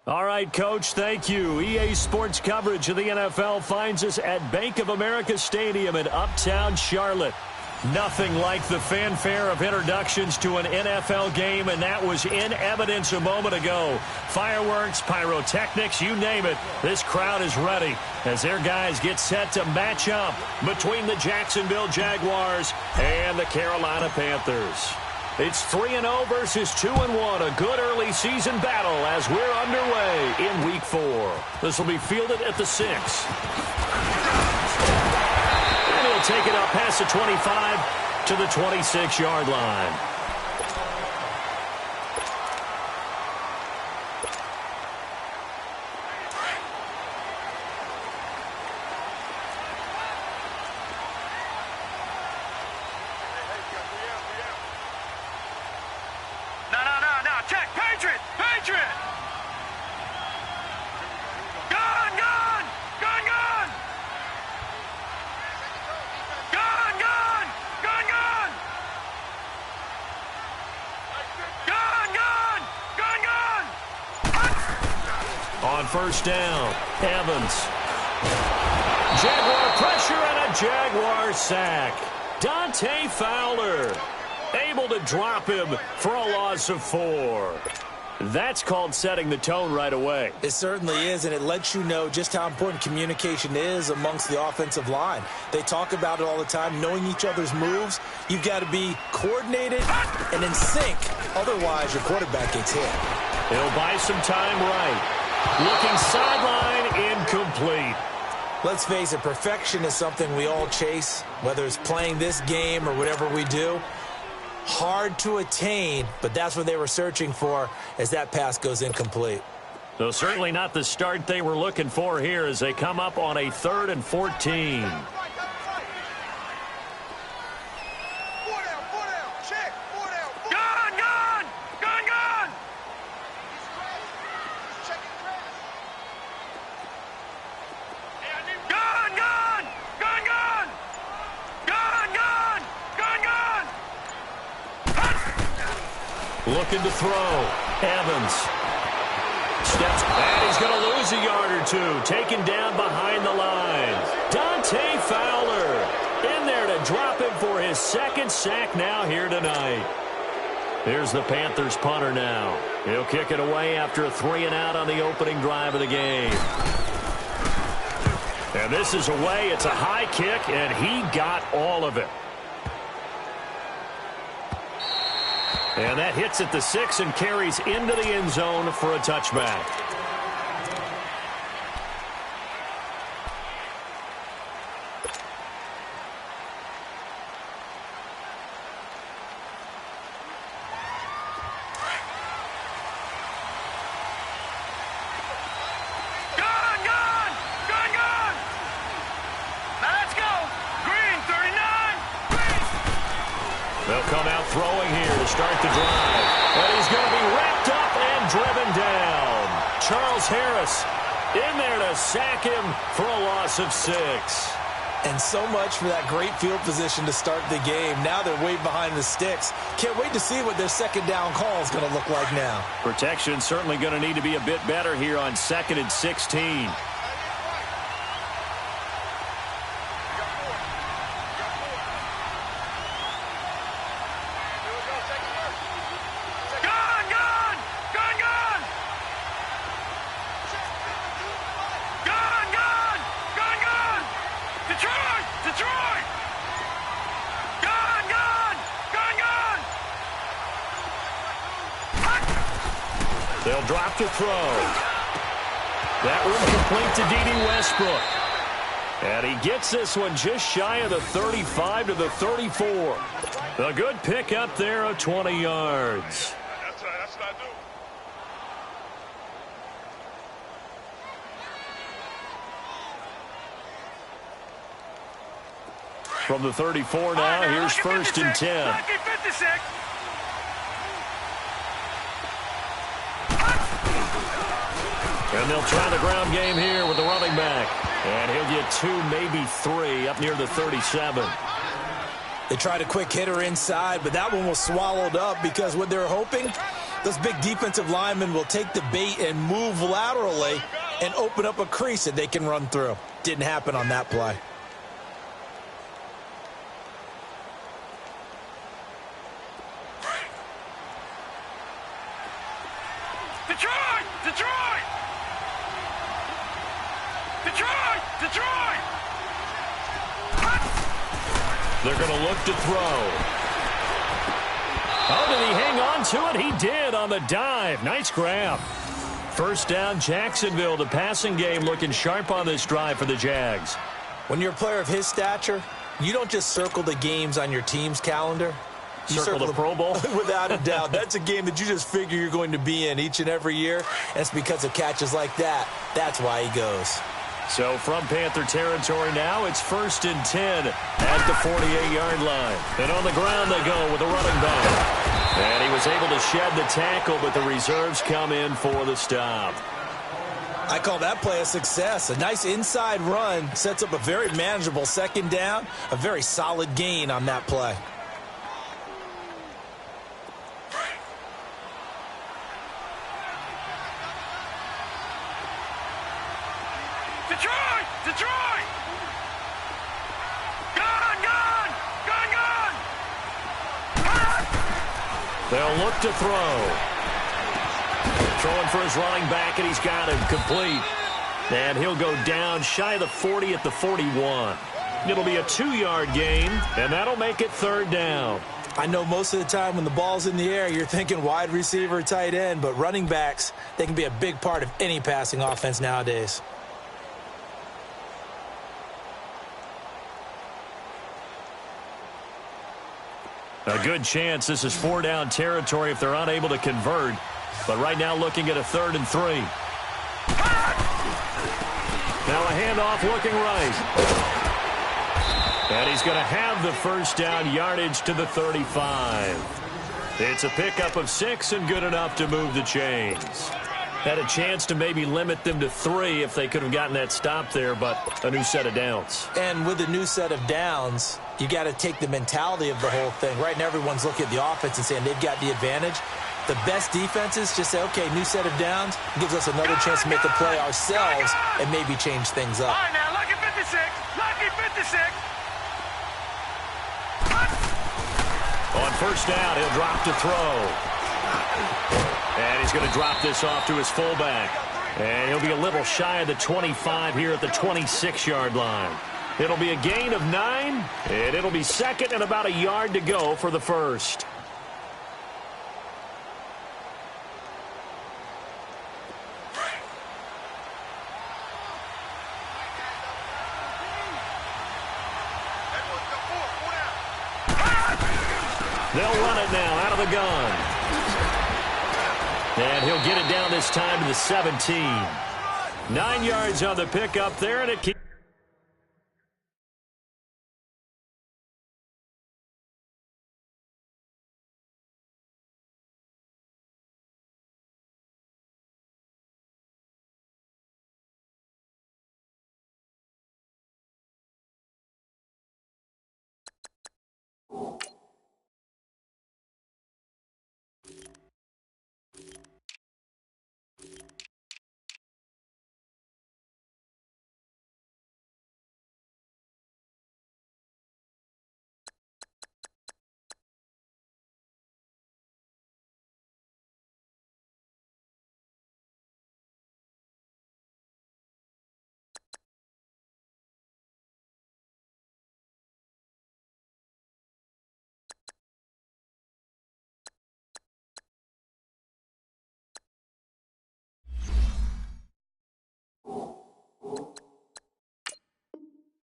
All right, Coach, thank you. EA Sports coverage of the NFL finds us at Bank of America Stadium in Uptown Charlotte. Nothing like the fanfare of introductions to an NFL game, and that was in evidence a moment ago. Fireworks, pyrotechnics, you name it. This crowd is ready as their guys get set to match up between the Jacksonville Jaguars and the Carolina Panthers. It's 3-0 versus 2-1, a good early season battle as we're underway in Week 4. This will be fielded at the 6. And he'll take it up past the 25 to the 26-yard line. On first down, Evans. Jaguar pressure and a Jaguar sack. Dante Fowler able to drop him for a loss of 4. That's called setting the tone right away. It certainly is, and it lets you know just how important communication is amongst the offensive line. They talk about it all the time, knowing each other's moves. You've got to be coordinated and in sync. Otherwise, your quarterback gets hit. He'll buy some time right. Looking sideline, incomplete. Let's face it, perfection is something we all chase, whether it's playing this game or whatever we do. Hard to attain, but that's what they were searching for as that pass goes incomplete. So certainly not the start they were looking for here as they come up on a 3rd and 14. Looking to throw. Evans steps back. He's going to lose a yard or two. Taken down behind the line. Dante Fowler in there to drop him for his 2nd sack now here tonight. Here's the Panthers punter now. He'll kick it away after a 3-and-out on the opening drive of the game. And this is away. It's a high kick, and he got all of it. And that hits at the 6 and carries into the end zone for a touchback. They'll come out throwing here to start the drive. And he's going to be wrapped up and driven down. Charles Harris in there to sack him for a loss of 6. And so much for that great field position to start the game. Now they're way behind the sticks. Can't wait to see what their 2nd down call is going to look like now. Protection certainly going to need to be a bit better here on 2nd and 16. They'll drop to throw. That one complete to D.D. Westbrook. And he gets this one just shy of the 35 to the 34. A good pick up there of 20 yards. That's what I do. From the 34 now, here's 1st and 10. And they'll try the ground game here with the running back. And he'll get 2, maybe 3 up near the 37. They tried a quick hitter inside, but that one was swallowed up because what they're hoping Those big defensive linemen will take the bait and move laterally and open up a crease that they can run through. Didn't happen on that play. Detroit! Detroit! Detroit! Detroit! They're going to look to throw. Oh, did he hang on to it? He did on the dive. Nice grab. First down, Jacksonville. The passing game looking sharp on this drive for the Jags. When you're a player of his stature, you don't just circle the games on your team's calendar. You circle the Pro Bowl? Without a doubt. That's a game that you just figure you're going to be in each and every year. And it's because of catches like that. That's why he goes. So from Panther territory now, it's 1st and 10 at the 48-yard line. And on the ground they go with a running back. And he was able to shed the tackle, but the reserves come in for the stop. I call that play a success. A nice inside run sets up a very manageable second down. A very solid gain on that play. Detroit! Detroit! Gone! Gone! Gone! Gone! They'll look to throw. Throwing for his running back, and he's got him complete. And he'll go down shy of the 40 at the 41. It'll be a 2-yard gain, and that'll make it 3rd down. I know most of the time when the ball's in the air, you're thinking wide receiver, tight end, but running backs, they can be a big part of any passing offense nowadays. A good chance this is 4-down territory if they're unable to convert. But right now looking at a 3rd and 3. Now a handoff looking right. And he's going to have the first down, yardage to the 35. It's a pickup of 6 and good enough to move the chains. Had a chance to maybe limit them to 3 if they could have gotten that stop there, but a new set of downs. And with a new set of downs, you got to take the mentality of the whole thing. Right now everyone's looking at the offense and saying they've got the advantage. The best defenses just say, okay, new set of downs, gives us another chance to make a play ourselves and maybe change things up. All right, now, lucky 56. Lucky 56. On first down, he'll drop to throw. And he's going to drop this off to his fullback. And he'll be a little shy of the 25 here at the 26-yard line. It'll be a gain of 9, and it'll be 2nd and about a yard to go for the first. They'll run it now out of the gun. And he'll get it down this time to the 17. 9 yards on the pickup there, and it keeps.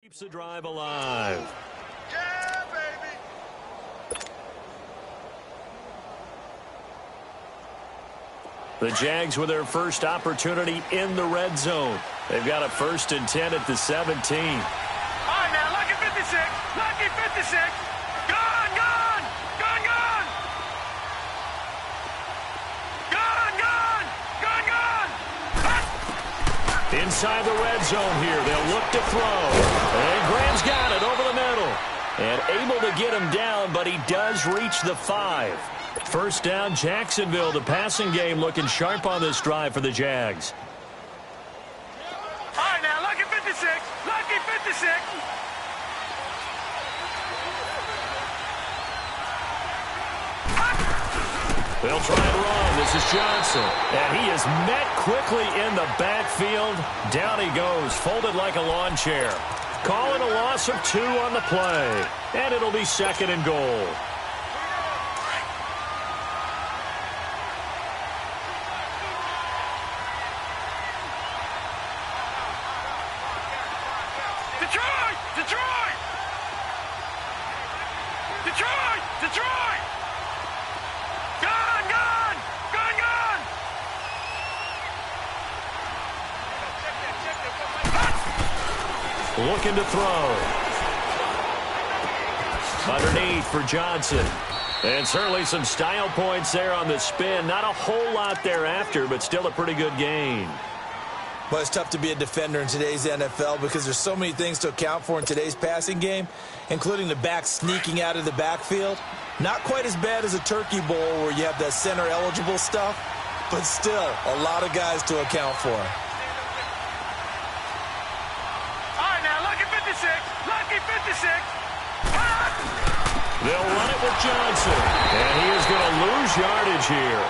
Keeps the drive alive. Yeah, baby. The Jags with their first opportunity in the red zone. They've got a 1st and 10 at the 17. All right, now, lucky 56. Lucky 56. Gone, gone. Gone, gone. Gone, gone. Gone, gone. Inside the red zone here. They'll look to throw. And Graham's got it over the middle. And able to get him down, but he does reach the 5. First down, Jacksonville. The passing game looking sharp on this drive for the Jags. All right, now, lucky 56. Lucky 56. They'll try and run. This is Johnson. And he is met quickly in the backfield. Down he goes, folded like a lawn chair. Calling a loss of 2 on the play. And it'll be second and goal. Detroit! Detroit! Detroit! Detroit! Gone! Gone! Gone! Gone! Looking to throw. Underneath for Johnson. And certainly some style points there on the spin. Not a whole lot thereafter, but still a pretty good gain. Well, it's tough to be a defender in today's NFL because there's so many things to account for in today's passing game, including the back sneaking out of the backfield. Not quite as bad as a turkey bowl where you have the center-eligible stuff, but still a lot of guys to account for. All right, now, lucky 56. Lucky 56. They'll run it with Johnson. And he is going to lose yardage here.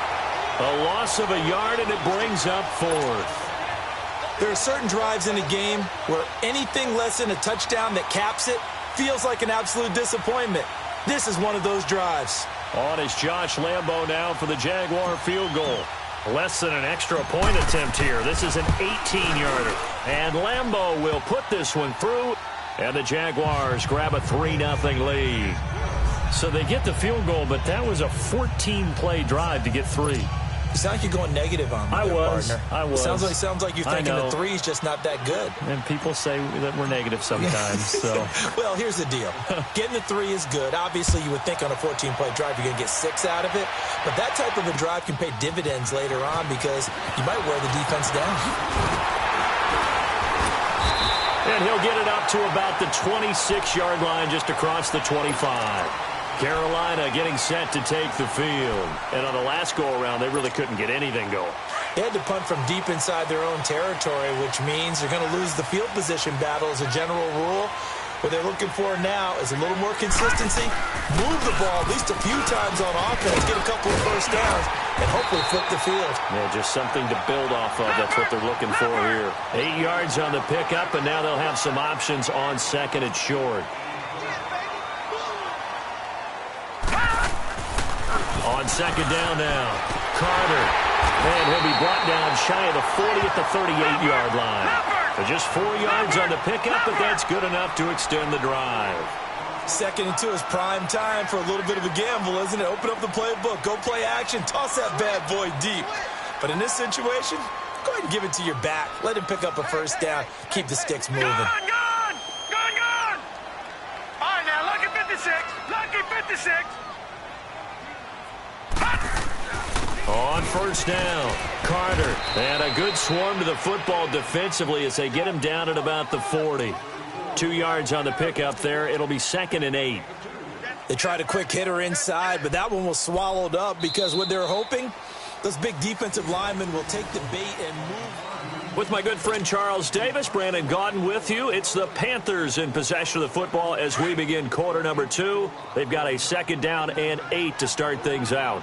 A loss of a yard, and it brings up 4th. There are certain drives in a game where anything less than a touchdown that caps it feels like an absolute disappointment. This is one of those drives. On is Josh Lambo now for the Jaguar field goal. Less than an extra point attempt here. This is an 18-yarder. And Lambo will put this one through. And the Jaguars grab a 3-0 lead. So they get the field goal, but that was a 14-play drive to get 3. You sound like you're going negative on me, partner. I was. Sounds like you're thinking the 3 is just not that good. And people say that we're negative sometimes. So, well, here's the deal. Getting the 3 is good. Obviously, you would think on a 14-play drive you're going to get 6 out of it. But that type of a drive can pay dividends later on because you might wear the defense down. And he'll get it up to about the 26-yard line just across the 25. Carolina getting set to take the field. And on the last go-around, they really couldn't get anything going. They had to punt from deep inside their own territory, which means they're going to lose the field position battle as a general rule. What they're looking for now is a little more consistency, move the ball at least a few times on offense, get a couple of first downs, and hopefully flip the field. Yeah, just something to build off of. That's what they're looking for here. 8 yards on the pickup, and now they'll have some options on second and short. On second down now, Carter. And he'll be brought down shy of the 40 at the 38-yard line. So just 4 yards on the pickup, but that's good enough to extend the drive. 2nd and 2 is prime time for a little bit of a gamble, isn't it? Open up the playbook, go play action, toss that bad boy deep. But in this situation, go ahead and give it to your back. Let him pick up a first down, keep the sticks moving. Gone! Gone! Gone! Gone! All right, now, lucky 56. Lucky 56. On first down, Carter. And a good swarm to the football defensively as they get him down at about the 40. 2 yards on the pickup there. It'll be 2nd and 8. They tried a quick hitter inside, but that one was swallowed up because what they're hoping, those big defensive linemen will take the bait and move. With my good friend Charles Davis, Brandon Gaudin with you. It's the Panthers in possession of the football as we begin quarter number 2. They've got a 2nd down and 8 to start things out.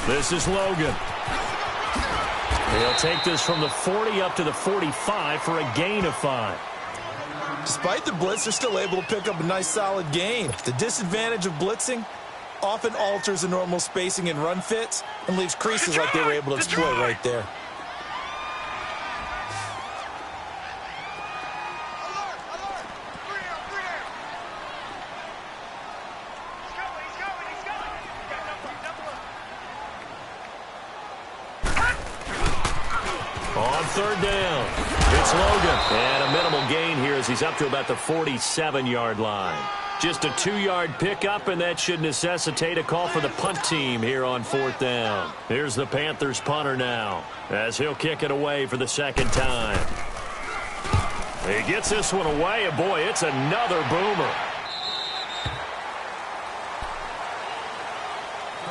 This is Logan. He'll take this from the 40 up to the 45 for a gain of 5. Despite the blitz, they're still able to pick up a nice solid gain. The disadvantage of blitzing often alters the normal spacing and run fits and leaves creases like they were able to exploit right there. On 3rd down, it's Logan. And a minimal gain here as he's up to about the 47-yard line. Just a 2-yard pickup, and that should necessitate a call for the punt team here on 4th down. Here's the Panthers punter now, as he'll kick it away for the second time. He gets this one away, and boy, it's another boomer.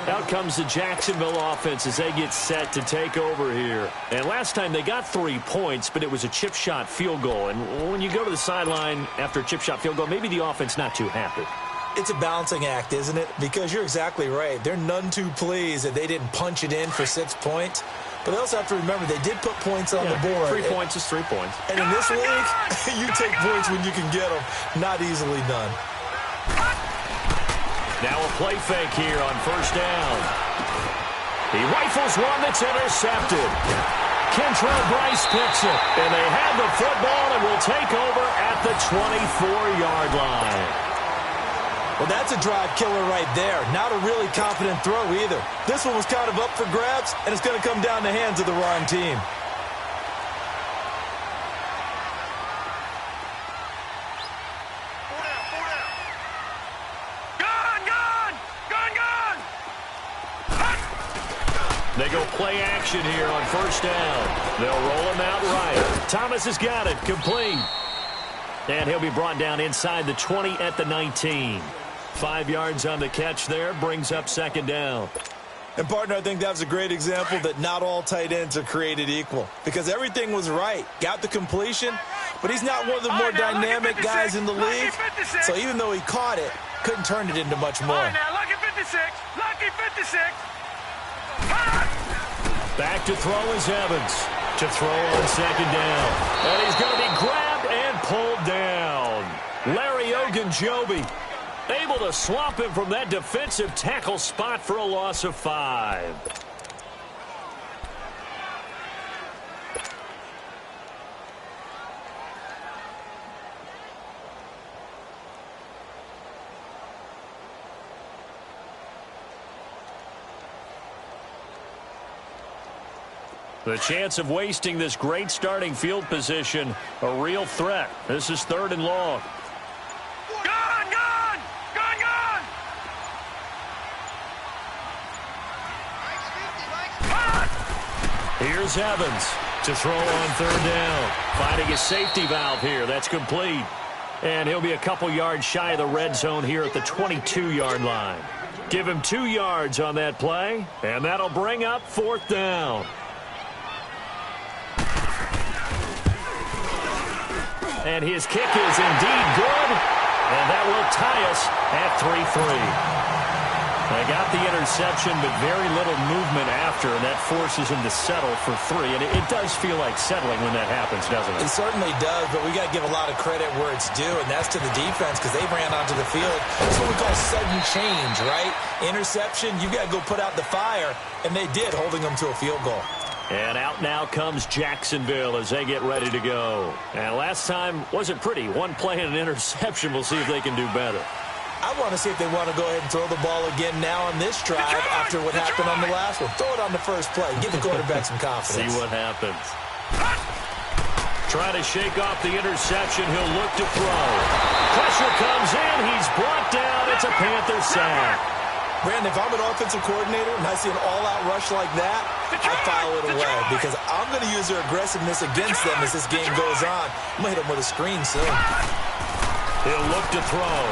Out comes the Jacksonville offense as they get set to take over here. And last time they got 3 points, but it was a chip shot field goal. And when you go to the sideline after a chip shot field goal, maybe the offense not too happy. It's a balancing act, isn't it? Because you're exactly right. They're none too pleased that they didn't punch it in for 6 points. But they also have to remember they did put points on the board. 3 points is 3 points. And in this league, you take points when you can get them. Not easily done. Now a play fake here on 1st down. He rifles one that's intercepted. Kentrell Brice picks it. And they have the football and will take over at the 24-yard line. Well, that's a drive killer right there. Not a really confident throw either. This one was kind of up for grabs, and it's going to come down the hands of the wrong team. They go play action here on 1st down. They'll roll him out right. Thomas has got it. Complete. And he'll be brought down inside the 20 at the 19. 5 yards on the catch there. Brings up 2nd down. And, partner, I think that was a great example that not all tight ends are created equal. Because everything was right. Got the completion, but he's not one of the more dynamic guys in the league. So even though he caught it, couldn't turn it into much more. Now, lucky 56. Lucky 56. Back to throw is Evans. To throw on 2nd down. And he's going to be grabbed and pulled down. Larry Ogunjobi able to swamp him from that defensive tackle spot for a loss of 5. The chance of wasting this great starting field position, a real threat. This is 3rd and long. Gone, gone, gone, gone. Here's Evans to throw on 3rd down. Finding a safety valve here. That's complete. And he'll be a couple yards shy of the red zone here at the 22-yard line. Give him 2 yards on that play, and that'll bring up 4th down. And his kick is indeed good, and that will tie us at 3-3. They got the interception, but very little movement after, and that forces him to settle for 3. And it does feel like settling when that happens, doesn't it? It certainly does, but we got to give a lot of credit where it's due, and that's to the defense because they ran onto the field. That's what we call sudden change, right? Interception, you got to go put out the fire, and they did, holding them to a field goal. And out now comes Jacksonville as they get ready to go. And last time wasn't pretty. 1 play and an interception. We'll see if they can do better. I want to see if they want to go ahead and throw the ball again now on this drive after what happened on the last one. Throw it on the first play. Give the quarterback some confidence. See what happens. Trying to shake off the interception. He'll look to throw. Pressure comes in. He's brought down. It's a Panther sack. Brandon, if I'm an offensive coordinator and I see an all-out rush like that, I file it away because I'm going to use their aggressiveness against them as this game goes on. I'm going to hit them with a screen soon. He'll look to throw.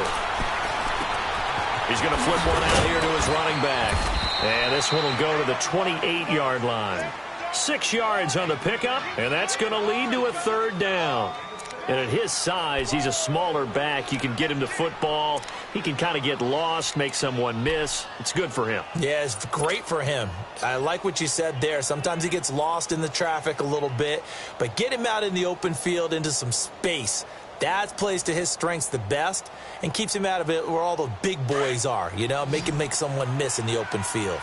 He's going to flip one out here to his running back. And this one will go to the 28-yard line. 6 yards on the pickup, and that's going to lead to a 3rd down. And at his size, he's a smaller back. You can get him to football. He can kind of get lost, make someone miss. It's good for him. Yeah, it's great for him. I like what you said there. Sometimes he gets lost in the traffic a little bit, but get him out in the open field into some space. That plays to his strengths the best and keeps him out of it where all the big boys are, you know, make someone miss in the open field.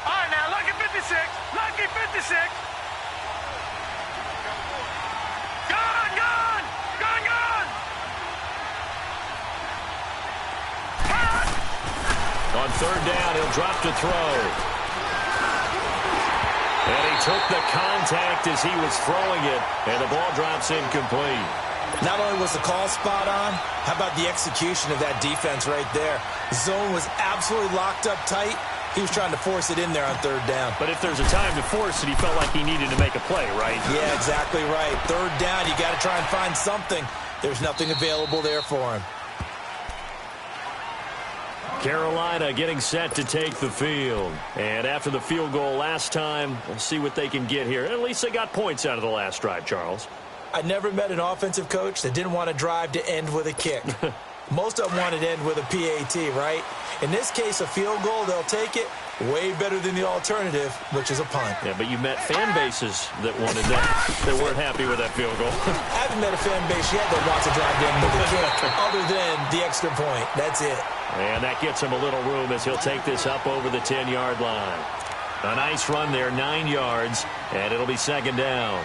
All right, now, lucky 56. Lucky 56. Gone, gone, gone, gone. On 3rd down, he'll drop to throw. And he took the contact as he was throwing it, and the ball drops incomplete. Not only was the call spot on, how about the execution of that defense right there? The zone was absolutely locked up tight. He was trying to force it in there on third down. But if there's a time to force it, he felt like he needed to make a play, right? Yeah, exactly right. Third down, you got to try and find something. There's nothing available there for him. Carolina getting set to take the field. And after the field goal last time, we'll see what they can get here. At least they got points out of the last drive, Charles. I never met an offensive coach that didn't want to drive to end with a kick. Most of them wanted to end with a PAT, right? In this case, a field goal, they'll take it. Way better than the alternative, which is a punt. Yeah, but you met fan bases that wanted that, that weren't happy with that field goal. I haven't met a fan base yet that wants to drive in with a kick, other than the extra point. That's it. And that gets him a little room as he'll take this up over the 10-yard line. A nice run there, 9 yards, and it'll be second down.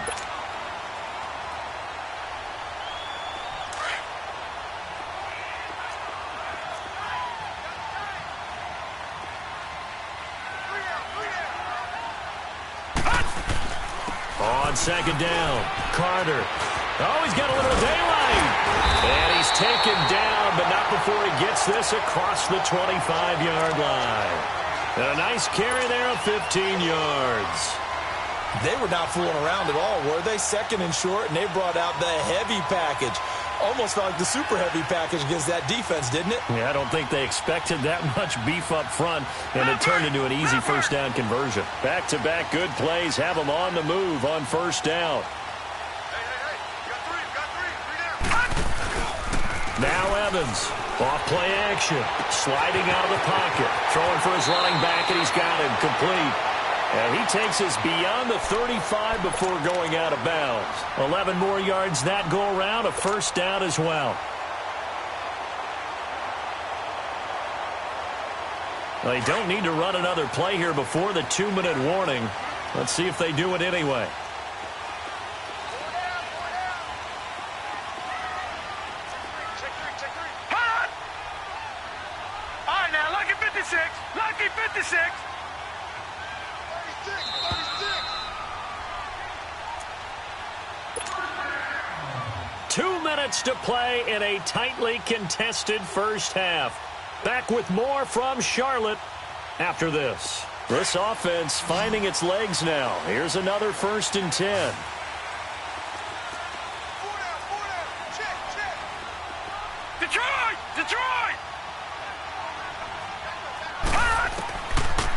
On second down, Carter. Oh, he's got a little daylight. And he's taken down, but not before he gets this across the 25-yard line. And a nice carry there of 15 yards. They were not fooling around at all, were they? Second and short, and they brought out the heavy package. Almost felt like the super heavy package against that defense, didn't it? Yeah, I don't think they expected that much beef up front, and it turned into an easy first down conversion. Back-to-back good plays have them on the move on first down. Now Evans, off play action, sliding out of the pocket, throwing for his running back, and he's got him complete. And he takes us beyond the 35 before going out of bounds. 11 more yards that go around, a first down as well. They don't need to run another play here before the 2-minute warning. Let's see if they do it anyway. All right, now, lucky 56. Lucky 56. 2 minutes to play in a tightly contested first half. Back with more from Charlotte after this. This offense finding its legs now. Here's another 1st and 10. Detroit! Detroit!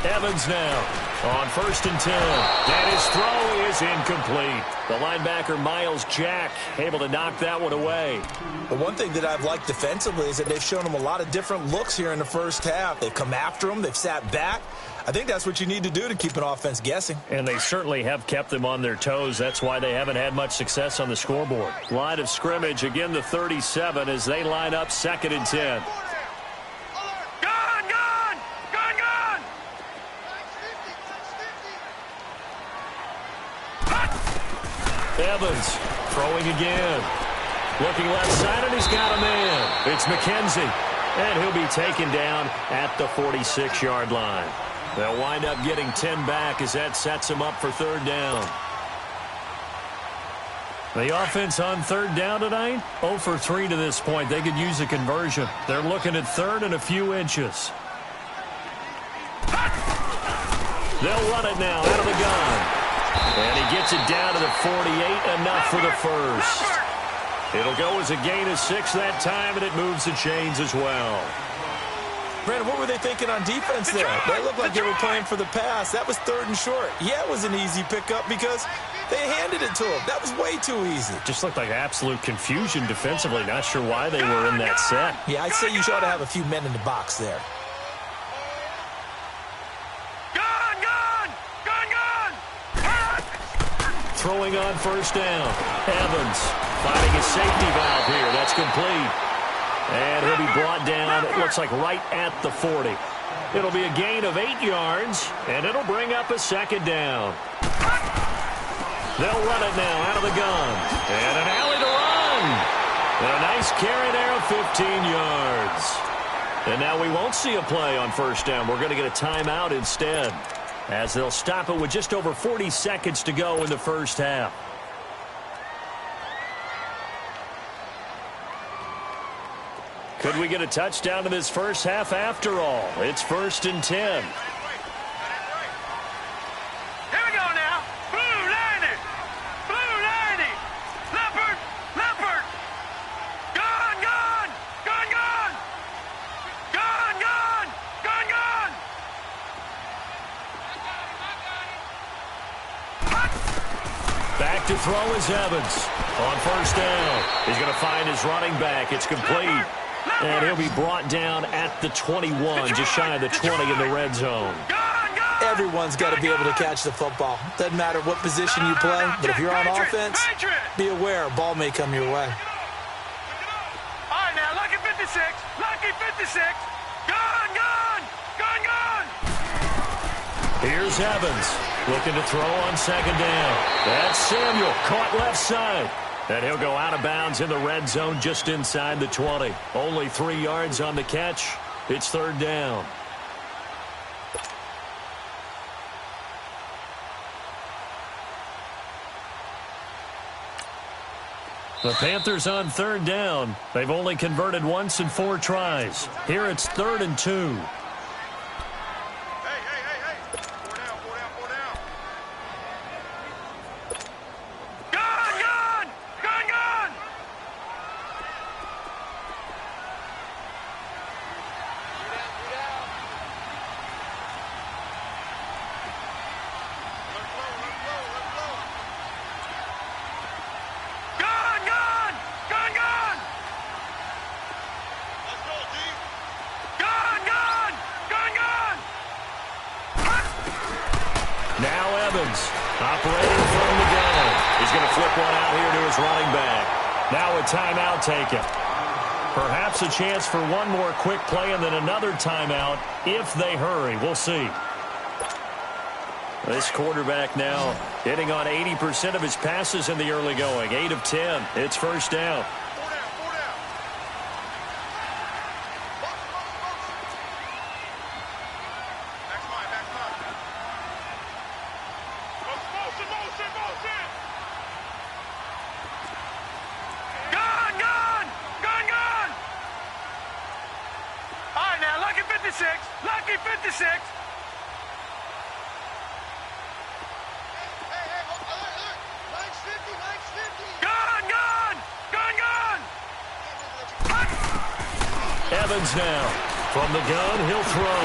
Evans now on 1st and 10. And his throw is incomplete. The linebacker, Miles Jack, able to knock that one away. The one thing that I've liked defensively is that they've shown him a lot of different looks here in the first half. They've come after him. They've sat back. I think that's what you need to do to keep an offense guessing. And they certainly have kept them on their toes. That's why they haven't had much success on the scoreboard. Line of scrimmage, again the 37 as they line up 2nd and 10. Evans throwing again. Looking left side, and he's got a man. It's McKenzie. And he'll be taken down at the 46-yard line. They'll wind up getting 10 back as that sets him up for 3rd down. The offense on 3rd down tonight, 0 for 3 to this point. They could use a conversion. They're looking at 3rd and a few inches. They'll run it now out of the gun. And he gets it down to the 48, enough for the first. It'll go as a gain of 6 that time, and it moves the chains as well. Brandon, what were they thinking on defense there? They looked like they were playing for the pass. That was 3rd and short. Yeah, it was an easy pickup because they handed it to him. That was way too easy. Just looked like absolute confusion defensively. Not sure why they were in that set. Yeah, I'd say you ought to have a few men in the box there. Throwing on 1st down. Evans finding his safety valve here. That's complete. And he'll be brought down, it looks like right at the 40. It'll be a gain of 8 yards, and it'll bring up a 2nd down. They'll run it now out of the gun. And an alley to run. And a nice carry there of 15 yards. And now we won't see a play on 1st down. We're going to get a timeout instead, as they'll stop it with just over 40 seconds to go in the first half. get a touchdown in this first half after all. It's 1st and 10. Here we go now. Blue 90. Blue 90. Leopard. Leopard. Gone, gone. Gone, gone. Gone, gone. Gone, gone. Back to throw is Evans. On 1st down, he's going to find his running back. It's complete. And he'll be brought down at the 21, just shy of the 20 in the red zone. Everyone's got to be able to catch the football. Doesn't matter what position you play, but if you're on offense, be aware a ball may come your way. All right, now, lucky 56. Lucky 56. Gone, gone. Gone, gone. Here's Evans looking to throw on 2nd down. That's Samuel, caught left side. And he'll go out of bounds in the red zone just inside the 20. Only 3 yards on the catch. It's 3rd down. The Panthers on 3rd down. They've only converted once in 4 tries. Here it's 3rd and 2. Operating from the gun. He's going to flip one out here to his running back. Now a timeout taken. Perhaps a chance for one more quick play and then another timeout if they hurry. We'll see. This quarterback now hitting on 80% of his passes in the early going. 8 of 10. It's 1st down. Lucky 56. Gone, gone. Gone, gone. Evans now. From the gun, he'll throw.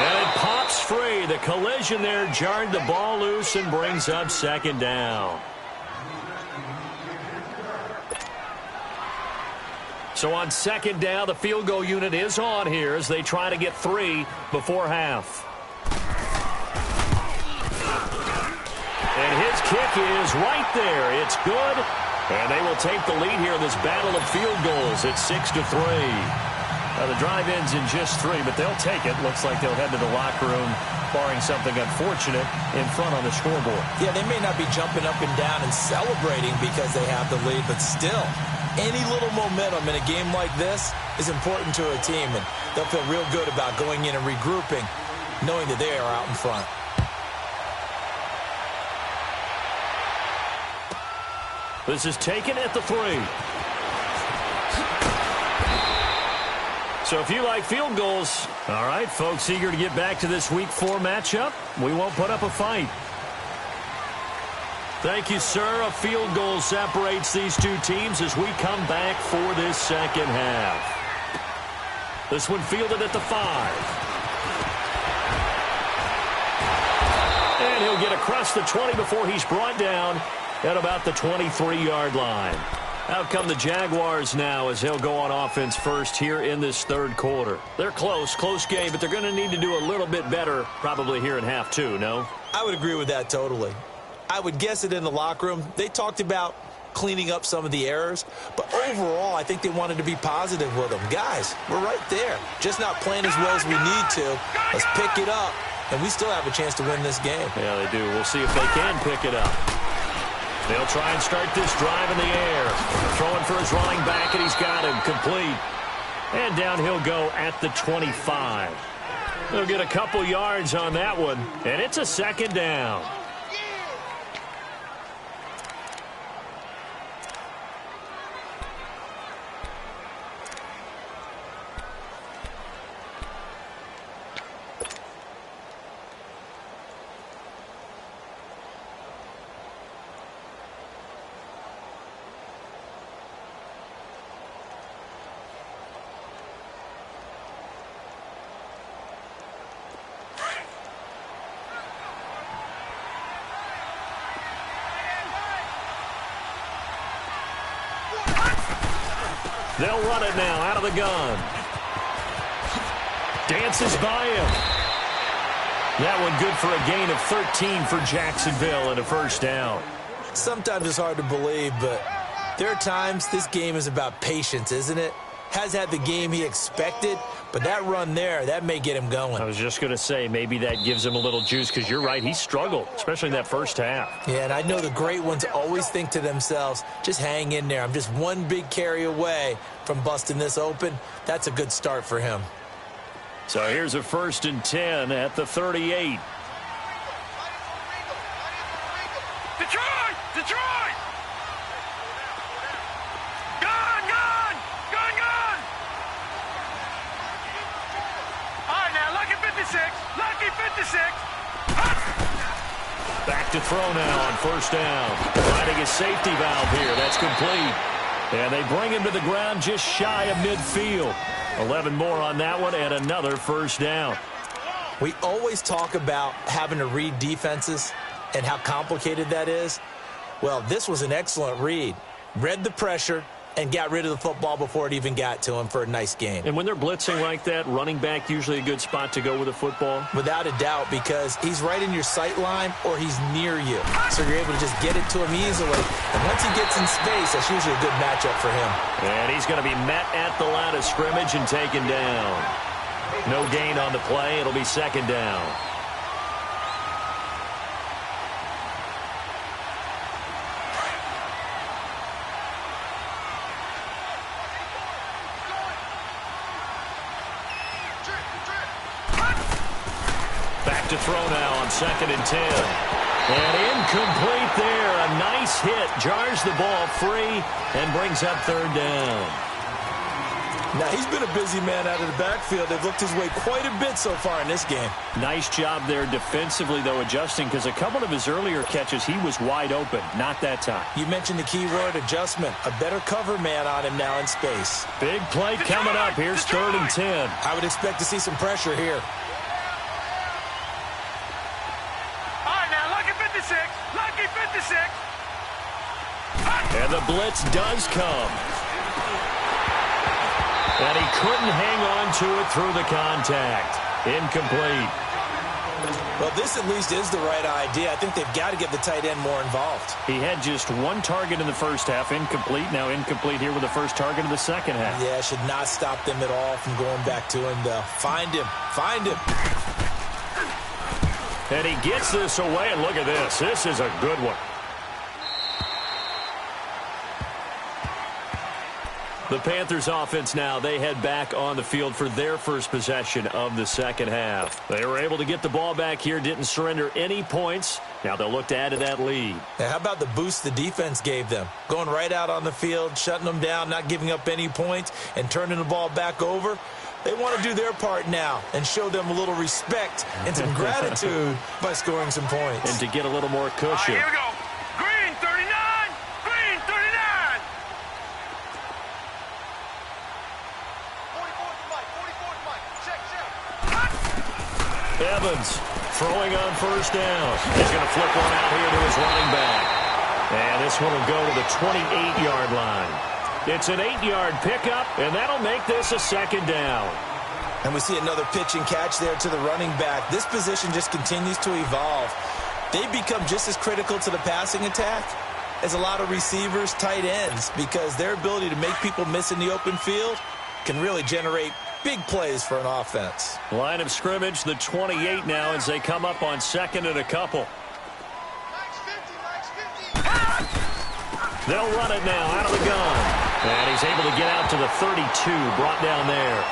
And it pops free. The collision there jarred the ball loose and brings up 2nd down. So on 2nd down, the field goal unit is on here as they try to get 3 before half. And his kick is right there. It's good. And they will take the lead here in this battle of field goals at 6-3. Now the drive ends in just 3, but they'll take it. Looks like they'll head to the locker room, barring something unfortunate, in front on the scoreboard. Yeah, they may not be jumping up and down and celebrating because they have the lead, but still, any little momentum in a game like this is important to a team, and they'll feel real good about going in and regrouping, knowing that they are out in front. This is taken at the 3. So if you like field goals, all right, folks eager to get back to this Week 4 matchup, we won't put up a fight. Thank you, sir. A field goal separates these two teams as we come back for this second half. This one fielded at the 5. And he'll get across the 20 before he's brought down at about the 23-yard line. Out come the Jaguars now as they'll go on offense first here in this third quarter. They're close game, but they're going to need to do a little bit better probably here in half 2, no? I would agree with that totally. I would guess it in the locker room. They talked about cleaning up some of the errors, but overall, I think they wanted to be positive with them. Guys, we're right there. Just not playing as well as we need to. Let's pick it up, and we still have a chance to win this game. Yeah, they do. We'll see if they can pick it up. They'll try and start this drive in the air. Throwing for his running back, and he's got him complete. And down he'll go at the 25. He'll get a couple yards on that one, and it's a second down. They'll run it now out of the gun. Dances by him. That one good for a gain of 13 for Jacksonville and a first down. Sometimes it's hard to believe, but there are times this game is about patience, isn't it? Has had the game he expected, but that run there, that may get him going. I was just going to say, maybe that gives him a little juice, because you're right, he struggled, especially in that first half. Yeah, and I know the great ones always think to themselves, just hang in there. I'm just one big carry away from busting this open. That's a good start for him. So here's a 1st and 10 at the 38. Detroit! Detroit! Gone! Gone! Gone! Gone! All right, now, lucky 56. Lucky 56. Back to throw now on 1st down. Finding his safety valve here. That's complete. And they bring him to the ground just shy of midfield. 11 more on that one and another 1st down. We always talk about having to read defenses and how complicated that is. Well, this was an excellent read. Read the pressure and got rid of the football before it even got to him for a nice game. And when they're blitzing like that, running back usually a good spot to go with a football? Without a doubt, because he's right in your sight line or he's near you. So you're able to just get it to him easily. And once he gets in space, that's usually a good matchup for him. And he's going to be met at the line of scrimmage and taken down. No gain on the play. It'll be 2nd down. Back to throw now on 2nd and 10. And incomplete there. A nice hit. Jars the ball free and brings up 3rd down. Now, he's been a busy man out of the backfield. They've looked his way quite a bit so far in this game. Nice job there defensively, though, adjusting, because a couple of his earlier catches, he was wide open. Not that time. You mentioned the key word, adjustment. A better cover man on him now in space. Big play coming up. Here's 3rd and 10. I would expect to see some pressure here. All right, now, lucky 56. Lucky 56. And the blitz does come. And he couldn't hang on to it through the contact. Incomplete. Well, this at least is the right idea. I think they've got to get the tight end more involved. He had just one target in the first half, incomplete. Now incomplete here with the first target of the second half. Yeah, should not stop them at all from going back to him, though. Find him. Find him. And he gets this away, and look at this. This is a good one. The Panthers offense now, they head back on the field for their first possession of the second half. They were able to get the ball back here, didn't surrender any points. Now they'll look to add to that lead. Now, how about the boost the defense gave them? Going right out on the field, shutting them down, not giving up any points, and turning the ball back over. They want to do their part now and show them a little respect and some gratitude by scoring some points. And to get a little more cushion. All right, here we go. Green 39. Green 39. Evans throwing on 1st down. He's going to flip one out here to his running back. And this one will go to the 28-yard line. It's an 8-yard pickup, and that'll make this a 2nd down. And we see another pitch and catch there to the running back. This position just continues to evolve. They become just as critical to the passing attack as a lot of receivers, tight ends, because their ability to make people miss in the open field can really generate big plays for an offense. Line of scrimmage, the 28 now as they come up on 2nd and a couple. They'll run it now out of the gun. And he's able to get out to the 32, brought down there.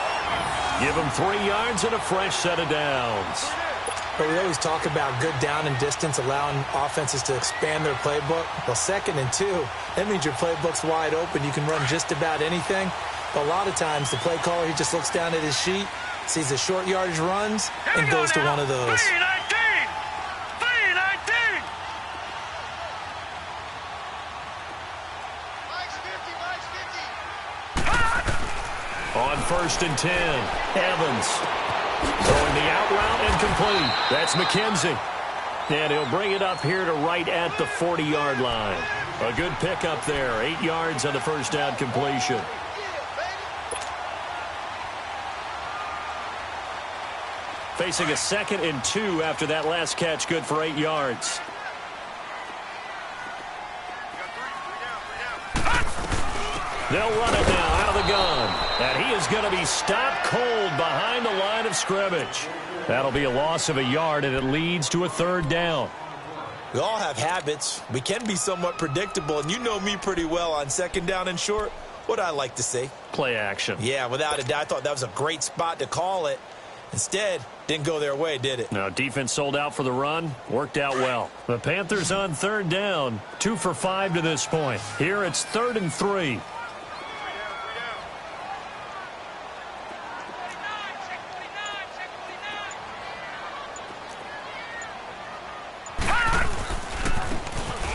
Give him 3 yards and a fresh set of downs. But we always talk about good down and distance, allowing offenses to expand their playbook. Well, 2nd and 2, that means your playbook's wide open. You can run just about anything. But a lot of times, the play caller, he just looks down at his sheet, sees the short yardage runs, and goes to one of those. 319. 319. On 1st and 10, Evans throwing the out route and complete. That's McKenzie. And he'll bring it up here to right at the 40-yard line. A good pickup there, 8 yards on the first down completion. Facing a 2nd and 2 after that last catch, good for 8 yards. They'll run it now out of the gun. And he is going to be stopped cold behind the line of scrimmage. That'll be a loss of a yard, and it leads to a 3rd down. We all have habits. We can be somewhat predictable, and you know me pretty well on 2nd down and short. What I like to see. Play action. Yeah, without a doubt. I thought that was a great spot to call it. Instead, didn't go their way, did it? No, defense sold out for the run. Worked out well. The Panthers on 3rd down. 2 for 5 to this point. Here it's 3rd and 3.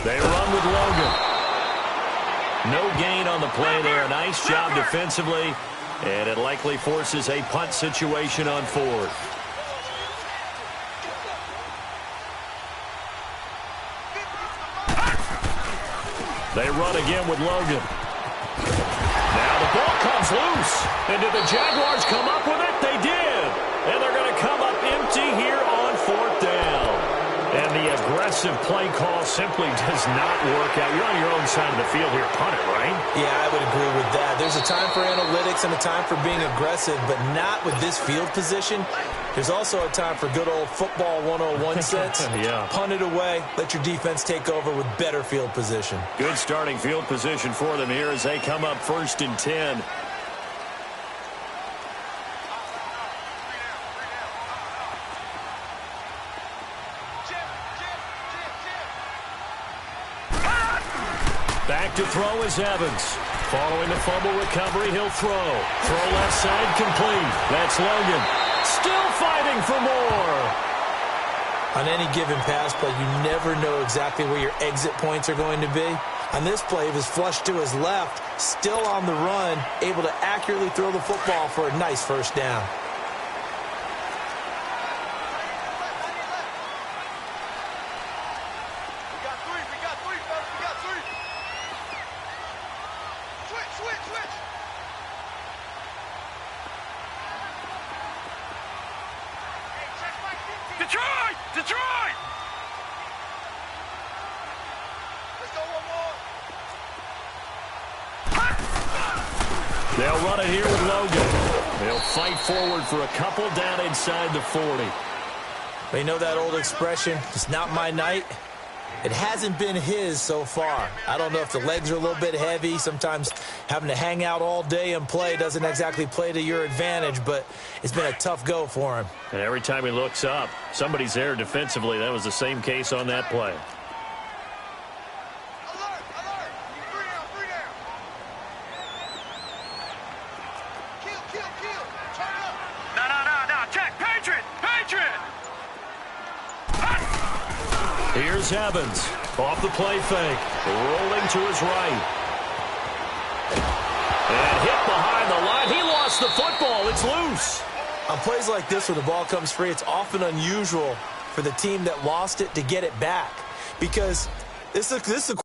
They run with Logan. No gain on the play there. Nice job defensively. And it likely forces a punt situation on 4th. They run again with Logan. Now the ball comes loose. And did the Jaguars come up with it? They did. And they're going to come up empty here on 4th down. And the aggressive play call simply does not work out. You're on your own side of the field here. Punt it, right? Yeah, I would agree with that. There's a time for analytics and a time for being aggressive, but not with this field position. There's also a time for good old football 101 sense. Yeah. Punt it away. Let your defense take over with better field position. Good starting field position for them here as they come up 1st and 10. Back to throw is Evans. Following the fumble recovery, he'll throw. Throw left side complete. That's Logan. Still fighting for more. On any given pass play, you never know exactly where your exit points are going to be. On this play, it was flushed to his left, still on the run, able to accurately throw the football for a nice 1st down. Detroit! Let's go one more. They'll run it here with Logan. They'll fight forward for a couple down inside the 40. You know that old expression, it's not my night? It hasn't been his so far. I don't know if the legs are a little bit heavy. Sometimes having to hang out all day and play doesn't exactly play to your advantage, but it's been a tough go for him. And every time he looks up, somebody's there defensively. That was the same case on that play. Alert! Three down! Kill! Turn up! No! Check! Patriot! Here's Evans. Off the play fake. Rolling to his right. And hit behind the line. He lost the football. It's loose. On plays like this where the ball comes free, it's often unusual for the team that lost it to get it back. Because this is a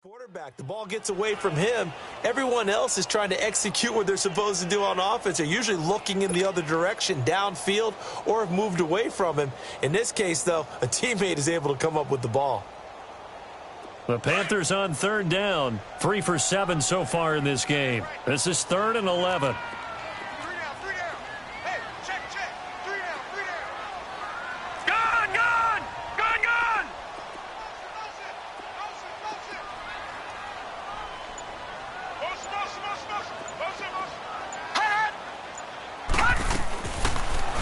quarterback. The ball gets away from him. Everyone else is trying to execute what they're supposed to do on offense. They're usually looking in the other direction, downfield, or have moved away from him. In this case, though, a teammate is able to come up with the ball. The Panthers on 3rd down. 3 for 7 so far in this game. This is 3rd and 11. Three down. Hey, check. 3 down. Gone! Motion.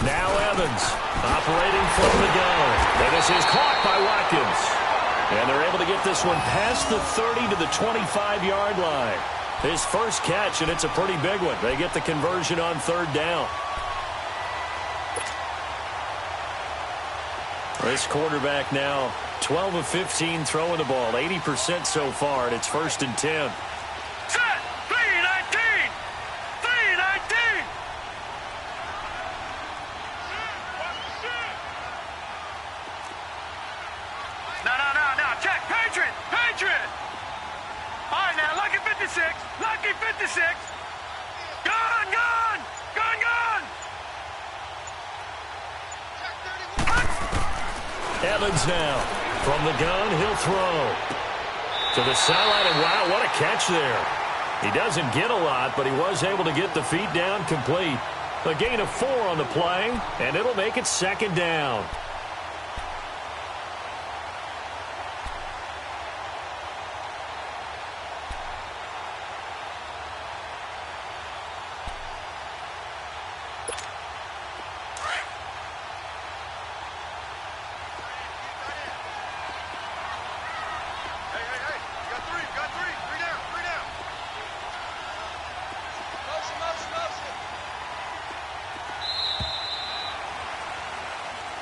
Now Evans operating from the gun. And this is caught by Watkins. And they're able to get this one past the 30 to the 25-yard line. His first catch, and it's a pretty big one. They get the conversion on third down. This quarterback now 12 of 15 throwing the ball, 80% so far, and it's 1st and 10. Set! 3-19! 3-19! No. Check. Patriot! Patriot! All right, now, lucky 56. Lucky 56. Gun! Evans now from the gun. He'll throw to the sideline, and wow, what a catch there. He doesn't get a lot, but he was able to get the feet down complete. A gain of 4 on the play, and it'll make it 2nd down.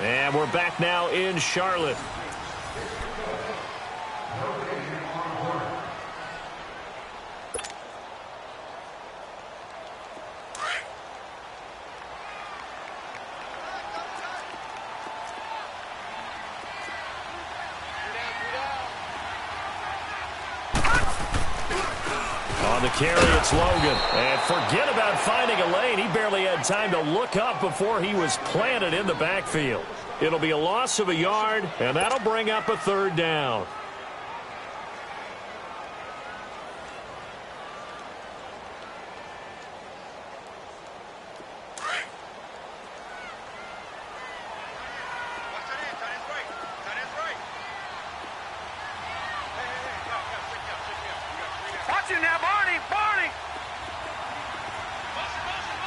And we're back now in Charlotte. On the carry, it's Logan. And forget about finding a lane. He barely had time to look up before he was planted in the backfield. It'll be a loss of a yard, and that'll bring up a 3rd down. Watch it now, Barney!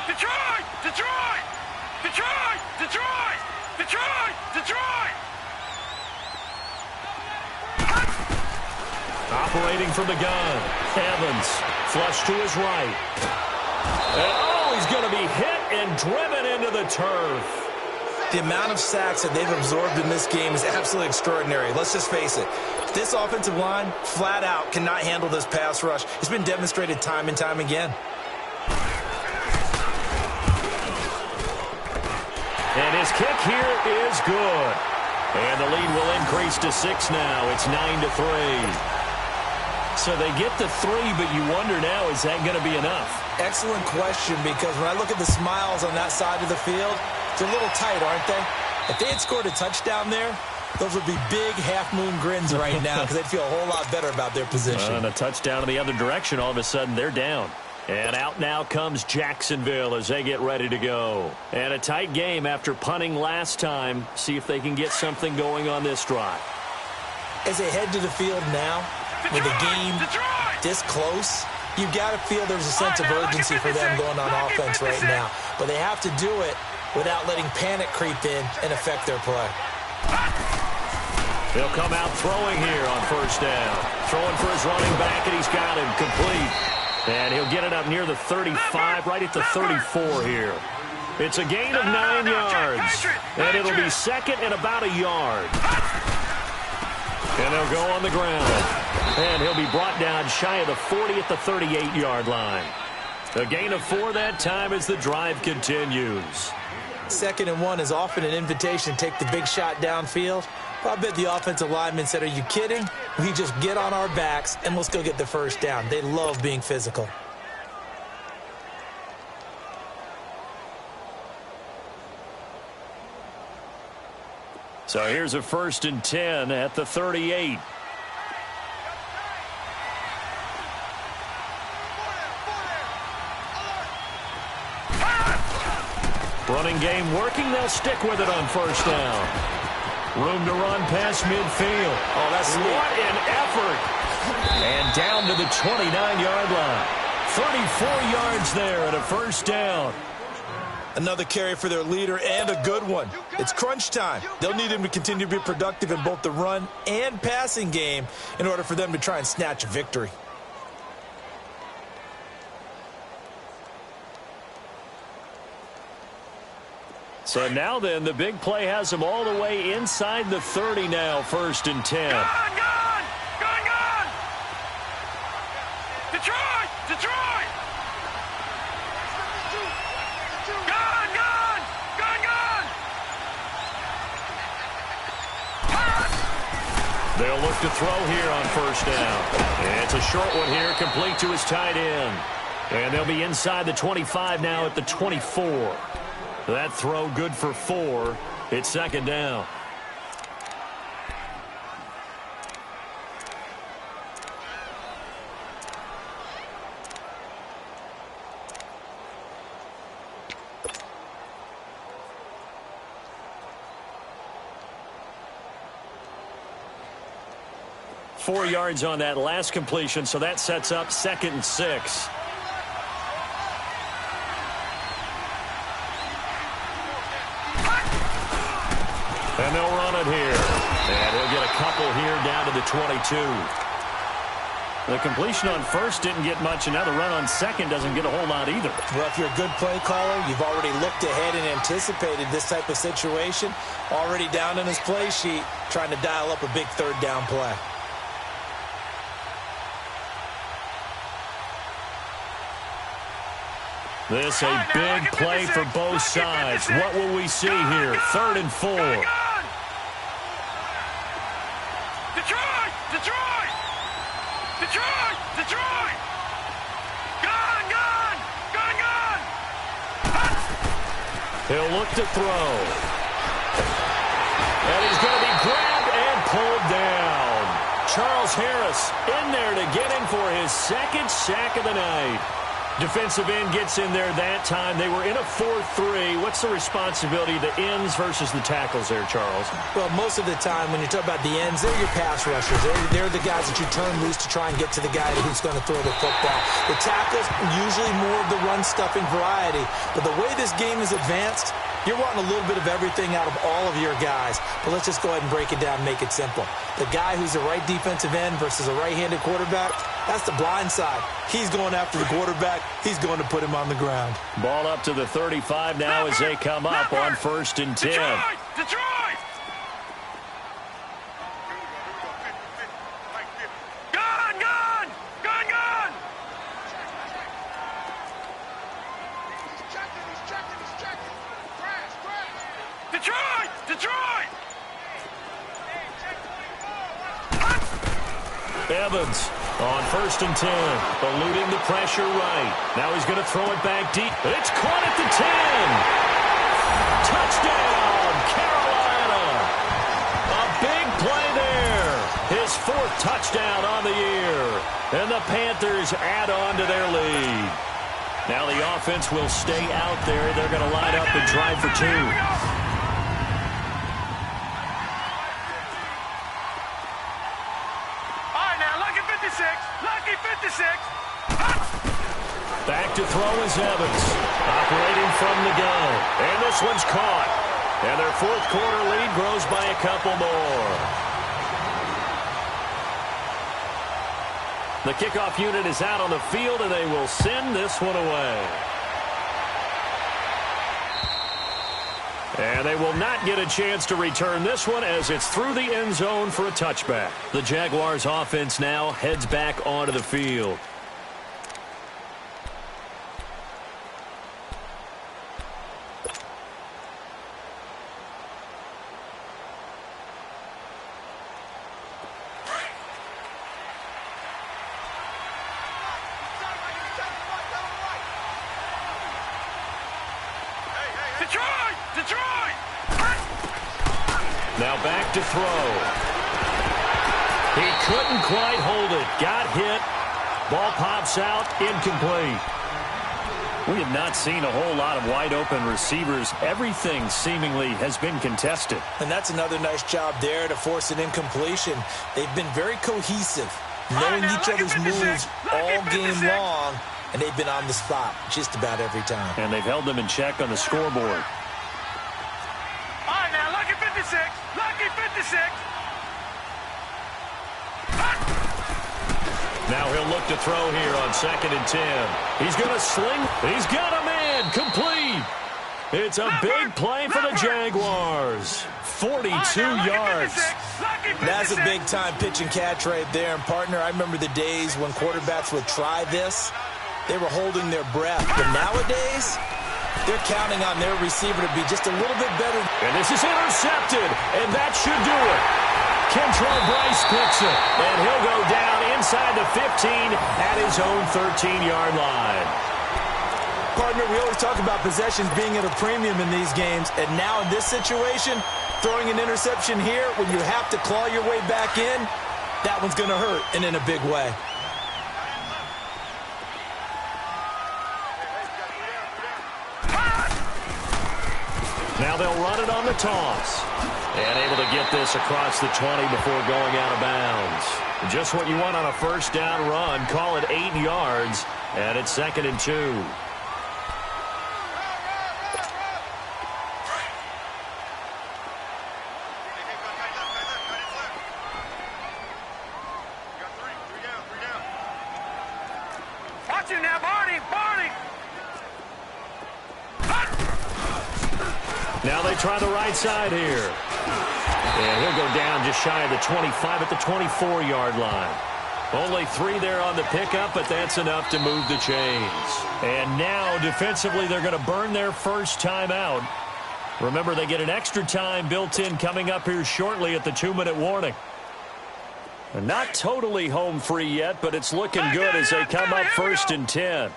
Detroit! Operating from the gun. Evans, flush to his right. And, he's going to be hit and driven into the turf. The amount of sacks that they've absorbed in this game is absolutely extraordinary. Let's just face it. This offensive line, flat out, cannot handle this pass rush. It's been demonstrated time and time again. And his kick here is good. And the lead will increase to 6 now. It's 9-3. So they get the 3, but you wonder now, is that going to be enough? Excellent question, because when I look at the smiles on that side of the field, they're a little tight, aren't they? If they had scored a touchdown there, those would be big half-moon grins right now because they'd feel a whole lot better about their position. And a touchdown in the other direction, all of a sudden they're down. And out now comes Jacksonville as they get ready to go. And a tight game after punting last time. See if they can get something going on this drive. As they head to the field now, with the game this close, you've got to feel there's a sense of urgency for them going on offense right now. But they have to do it without letting panic creep in and affect their play. He'll come out throwing here on 1st down. Throwing for his running back, and he's got him complete. And he'll get it up near the 35, right at the 34 here. It's a gain of 9 yards. And it'll be 2nd and about a yard. And they'll go on the ground. And he'll be brought down shy of the 40 at the 38-yard line. A gain of 4 that time as the drive continues. 2nd and 1 is often an invitation to take the big shot downfield. Well, I bet the offensive lineman said, are you kidding? We just get on our backs and let's go get the 1st down. They love being physical. So here's a 1st and 10 at the 38. Running game working. They'll stick with it on 1st down. Room to run past midfield. Oh, that's sweet. What an effort. And down to the 29-yard line. 34 yards there at a 1st down. Another carry for their leader, and a good one. It's crunch time. They'll need him to continue to be productive in both the run and passing game in order for them to try and snatch a victory. So now then, the big play has them all the way inside the 30 now, 1st and 10. Gone! Detroit! Detroit! Gone! They'll look to throw here on 1st down. And it's a short one here, complete to his tight end. And they'll be inside the 25 now at the 24. That throw good for 4. It's 2nd down. Four yards on that last completion, so that sets up 2nd and 6. And they'll run it here. And he'll get a couple here down to the 22. The completion on 1st didn't get much, and now the run on 2nd doesn't get a whole lot either. Well, if you're a good play caller, you've already looked ahead and anticipated this type of situation. Already down in his play sheet, trying to dial up a big 3rd down play. This a big play for both sides. What will we see here? 3rd and 4. Detroit! Detroit! Detroit! Detroit! Gone! He'll look to throw. And he's going to be grabbed and pulled down. Charles Harris in there to get him for his 2nd sack of the night. Defensive end gets in there that time. They were in a 4-3. What's the responsibility of the ends versus the tackles there, Charles? Well, most of the time when you talk about the ends, they're your pass rushers. They're the guys that you turn loose to try and get to the guy who's going to throw the football. The tackles, usually more of the run-stuffing variety. But the way this game is advanced, you're wanting a little bit of everything out of all of your guys. But let's just go ahead and break it down and make it simple. The guy who's the right defensive end versus a right-handed quarterback, that's the blind side. He's going after the quarterback. He's going to put him on the ground. Ball up to the 35 now as they come up on 1st and 10. Detroit! Gone! Detroit! Evans on 1st and 10, eluding the pressure right. Now he's going to throw it back deep. It's caught at the 10. Touchdown, Carolina. A big play there. His 4th touchdown on the year. And the Panthers add on to their lead. Now the offense will stay out there. They're going to line up and try for 2. Lucky 56. Back to throw is Evans. Operating from the gun. And this one's caught. And their 4th quarter lead grows by a couple more. The kickoff unit is out on the field, and they will send this one away. And they will not get a chance to return this one as it's through the end zone for a touchback. The Jaguars offense now heads back onto the field. Detroit! Now back to throw. He couldn't quite hold it. Got hit. Ball pops out. Incomplete. We have not seen a whole lot of wide open receivers. Everything seemingly has been contested. And that's another nice job there to force an incompletion. They've been very cohesive, knowing each other's moves all game long, and they've been on the spot just about every time. And they've held them in check on the scoreboard. All right, now, lucky 56. Lucky 56. Now he'll look to throw here on 2nd and 10. He's going to sling. He's got a man. Complete. It's a big play for the Jaguars. 42 yards. That's a big-time pitch and catch right there. And, partner, I remember the days when quarterbacks would try this. They were holding their breath. But nowadays, they're counting on their receiver to be just a little bit better. And this is intercepted, and that should do it. Kentrell Bryce picks it, and he'll go down inside the 15 at his own 13-yard line. Partner, we always talk about possessions being at a premium in these games, and now in this situation, throwing an interception here when you have to claw your way back in, that one's going to hurt, and in a big way. Now they'll run it on the toss. And able to get this across the 20 before going out of bounds. Just what you want on a first down run. Call it 8 yards. And it's 2nd and 2. Watch him now, Barney. Barney. Now they try the right side here. And he'll go down just shy of the 25 at the 24-yard line. Only 3 there on the pickup, but that's enough to move the chains. And now, defensively, they're going to burn their first timeout. Remember, they get an extra time built in coming up here shortly at the 2-minute warning. And not totally home free yet, but it's looking good as they come up 1st and 10.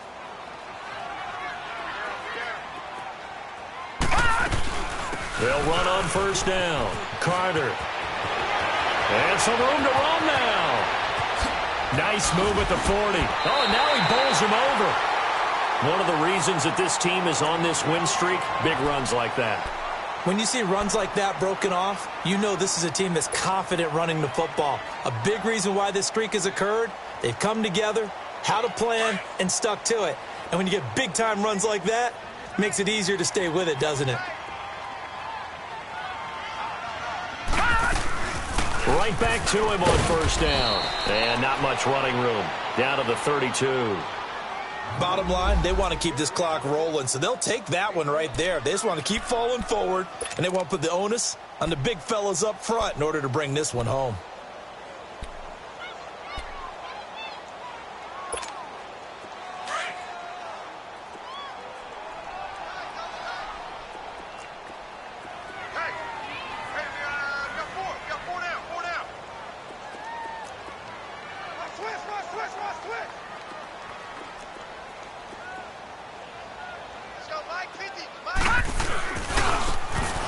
They'll run on first down. Carter. And some room to run now. Nice move at the 40. Oh, and now he bowls him over. One of the reasons that this team is on this win streak, big runs like that. When you see runs like that broken off, you know this is a team that's confident running the football. A big reason why this streak has occurred, they've come together, had a plan, and stuck to it. And when you get big-time runs like that, it makes it easier to stay with it, doesn't it? Right back to him on first down. And not much running room. Down to the 32. Bottom line, they want to keep this clock rolling, so they'll take that one right there. They just want to keep falling forward, and they want to put the onus on the big fellas up front in order to bring this one home.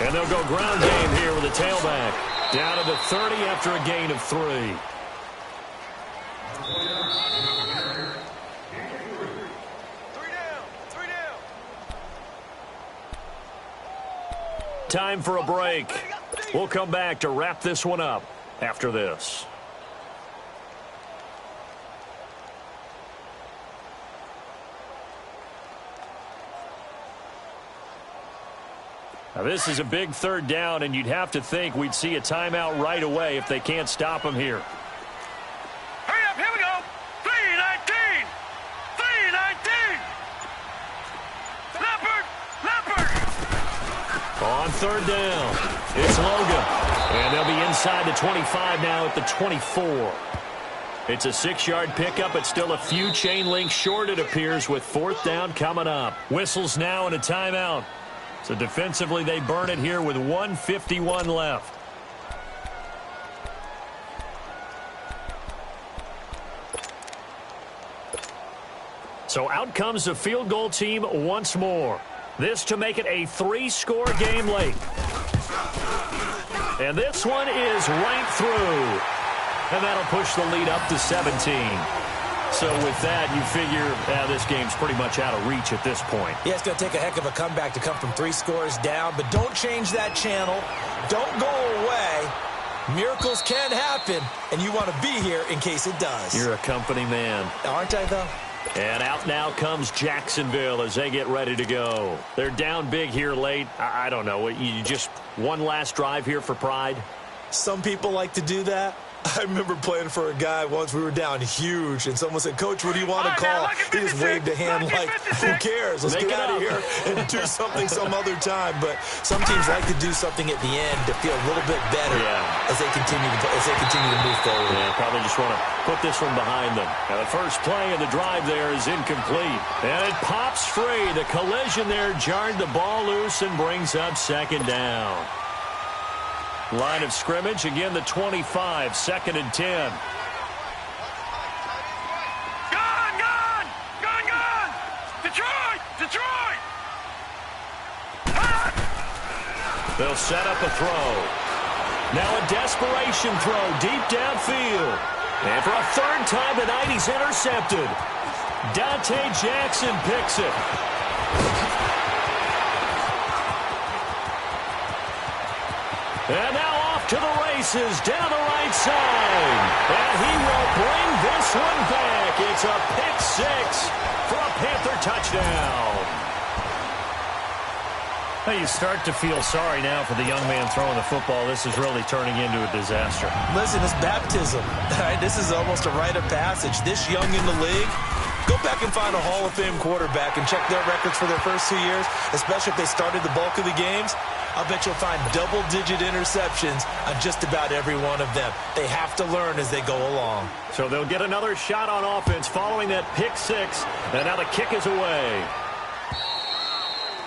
And they'll go ground game here with a tailback. Down to the 30 after a gain of 3. 3 down. 3 down. Time for a break. We'll come back to wrap this one up after this. Now, this is a big 3rd down, and you'd have to think we'd see a timeout right away if they can't stop him here. Hurry up, here we go. 3:19. 3:19. Leopard. On 3rd down, it's Logan. And they'll be inside the 25 now at the 24. It's a 6-yard pickup, but still a few chain links short, it appears, with 4th down coming up. Whistles now and a timeout. So defensively, they burn it here with 1:51 left. So out comes the field goal team once more. This to make it a 3-score game late. And this one is right through. And that'll push the lead up to 17. So with that, you figure this game's pretty much out of reach at this point. Yeah, it's going to take a heck of a comeback to come from 3 scores down, but don't change that channel. Don't go away. Miracles can happen, and you want to be here in case it does. You're a company man. Aren't I, though? And out now comes Jacksonville as they get ready to go. They're down big here late. I don't know. You just one last drive here for pride? Some people like to do that. I remember playing for a guy once. We were down huge, and someone said, "Coach, what do you want to call?" He just waved a hand like, "Who cares? Let's get out of here and do something some other time." But some teams like to do something at the end to feel a little bit better as they continue to move forward. Yeah, probably just want to put this one behind them. Now, the first play of the drive there is incomplete, and it pops free. The collision there jarred the ball loose and brings up second down. Line of scrimmage, again the 25, 2nd and 10. Gone! Detroit! They'll set up a throw. Now a desperation throw deep downfield. And for a third time tonight, he's intercepted. Dante Jackson picks it. And now off to the races down the right side. And he will bring this one back. It's a pick six for a Panther touchdown. Well, you start to feel sorry now for the young man throwing the football. This is really turning into a disaster. Listen, it's baptism. All right, this is almost a rite of passage. This young in the league, go back and find a Hall of Fame quarterback and check their records for their first 2 years, especially if they started the bulk of the games. I'll bet you'll find double-digit interceptions on just about every one of them. They have to learn as they go along. So they'll get another shot on offense following that pick six. And now the kick is away.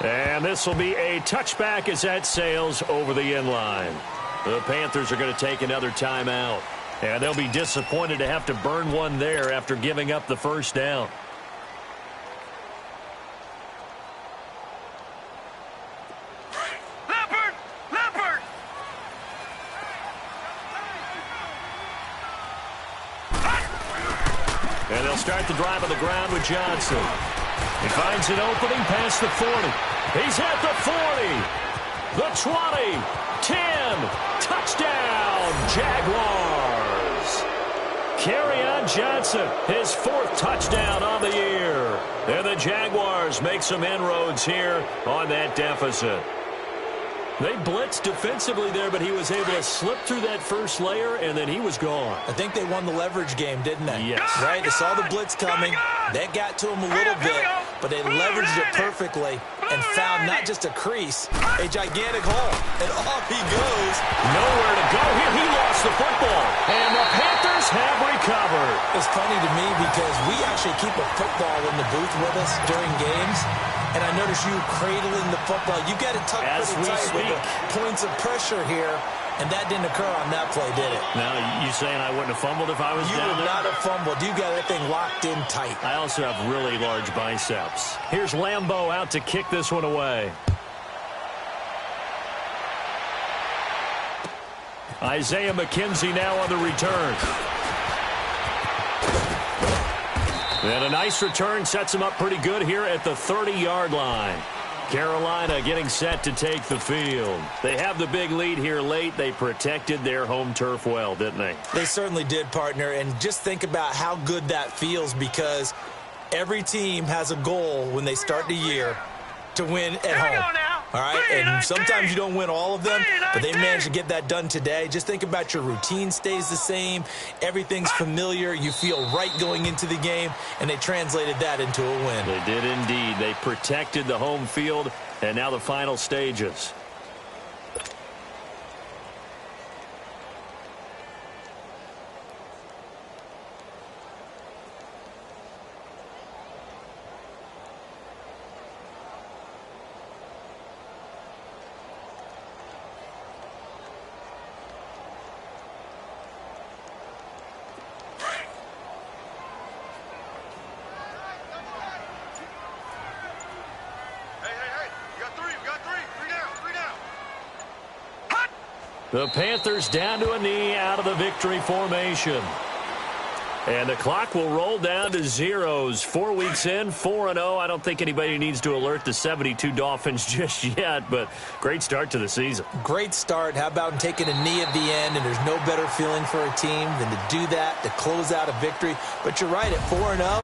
And this will be a touchback as that sails over the end line. The Panthers are going to take another timeout. And they'll be disappointed to have to burn one there after giving up the first down. Leopard! And they'll start the drive on the ground with Johnson. He finds an opening past the 40. He's at the 40. The 20. 10. Touchdown, Jaguars. Kerryon Johnson, his 4th touchdown on the year. And the Jaguars make some inroads here on that deficit. They blitzed defensively there, but he was able to slip through that first layer, and then he was gone. I think they won the leverage game, didn't they? Yes. Right? They saw the blitz coming. That got to him a little bit, but they leveraged it perfectly and found not just a crease, a gigantic hole. And off he goes. Nowhere to go here. He lost the football, and the Panthers have recovered. It's funny to me because we actually keep a football in the booth with us during games. And I notice you cradling the football. You got it tucked pretty tight with the points of pressure here. And that didn't occur on that play, did it? Now, you saying I wouldn't have fumbled if I was down there? You would not have fumbled. You got that thing locked in tight. I also have really large biceps. Here's Lambeau out to kick this one away. Isaiah McKenzie now on the return. And a nice return sets him up pretty good here at the 30-yard line. Carolina getting set to take the field. They have the big lead here late. They protected their home turf well, didn't they? They certainly did, partner. And just think about how good that feels, because every team has a goal when they start the year to win at home. All right, and sometimes you don't win all of them, but they managed to get that done today. Just think about your routine stays the same. Everything's familiar. You feel right going into the game, and they translated that into a win. They did indeed. They protected the home field, and now the final stages. The Panthers down to a knee out of the victory formation. And the clock will roll down to zeros. 4 weeks in, 4-0. I don't think anybody needs to alert the 72 Dolphins just yet, but great start to the season. Great start. How about taking a knee at the end? And there's no better feeling for a team than to do that, to close out a victory. But you're right, at 4-0.